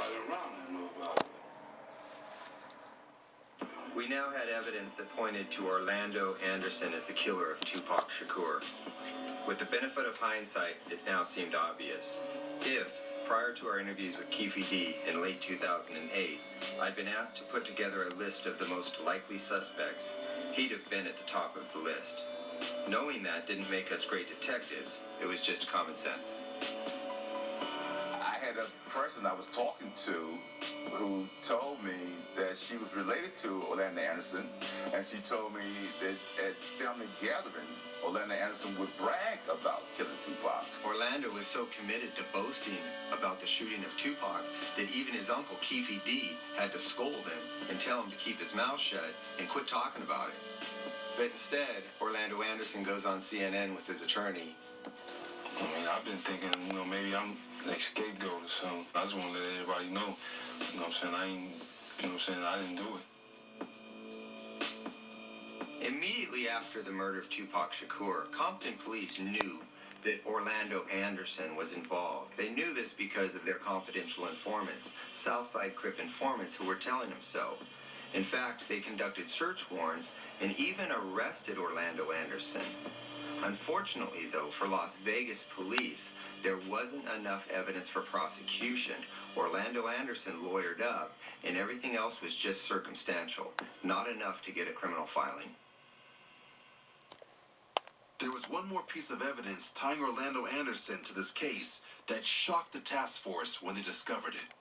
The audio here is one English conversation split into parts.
everybody around there knew about it. We now had evidence that pointed to Orlando Anderson as the killer of Tupac Shakur. With the benefit of hindsight, it now seemed obvious. If, prior to our interviews with Keefe D in late 2008, I'd been asked to put together a list of the most likely suspects, he'd have been at the top of the list. Knowing that didn't make us great detectives, it was just common sense. I had a person I was talking to who told me that she was related to Orlando Anderson, and she told me that at family gathering, Orlando Anderson would brag about killing Tupac. Orlando was so committed to boasting about the shooting of Tupac that even his uncle Keefe D had to scold him and tell him to keep his mouth shut and quit talking about it. But instead, Orlando Anderson goes on CNN with his attorney. I mean, I've been thinking, maybe I'm like scapegoat or something. I just want to let everybody know, what I'm saying, I didn't do it. Immediately after the murder of Tupac Shakur, Compton police knew that Orlando Anderson was involved. They knew this because of their confidential informants, Southside Crip informants who were telling them so. In fact, they conducted search warrants and even arrested Orlando Anderson. Unfortunately, though, for Las Vegas police, there wasn't enough evidence for prosecution. Orlando Anderson lawyered up, and everything else was just circumstantial, not enough to get a criminal filing. There was one more piece of evidence tying Orlando Anderson to this case that shocked the task force when they discovered it.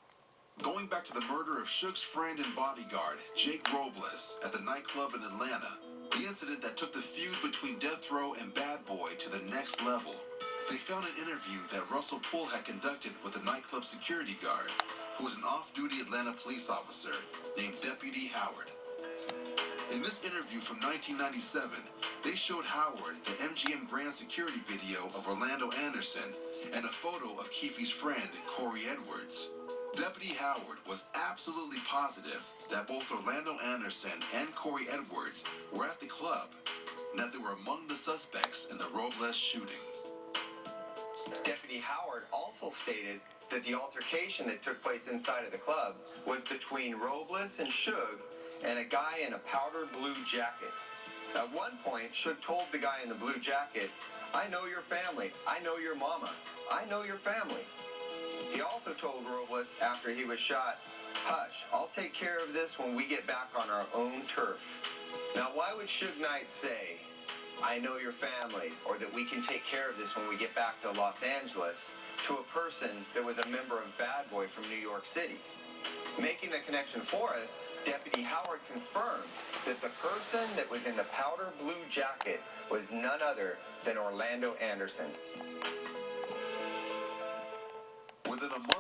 Going back to the murder of Suge's friend and bodyguard, Jake Robles, at the nightclub in Atlanta, the incident that took the feud between Death Row and Bad Boy to the next level, they found an interview that Russell Poole had conducted with the nightclub security guard, who was an off-duty Atlanta police officer named Deputy Howard. In this interview from 1997, they showed Howard the MGM Grand security video of Orlando Anderson and a photo of Keefe's friend, Corey Edwards. Deputy Howard was absolutely positive that both Orlando Anderson and Corey Edwards were at the club and that they were among the suspects in the Robles shooting. Deputy Howard also stated that the altercation that took place inside of the club was between Robles and Suge and a guy in a powder blue jacket. At one point, Suge told the guy in the blue jacket, "I know your family. I know your mama. I know your family." He also told Robles after he was shot, "Hush, I'll take care of this when we get back on our own turf." Now, why would Suge Knight say, "I know your family," or that we can take care of this when we get back to Los Angeles, to a person that was a member of Bad Boy from New York City? Making the connection for us, Deputy Howard confirmed that the person that was in the powder blue jacket was none other than Orlando Anderson. Within a month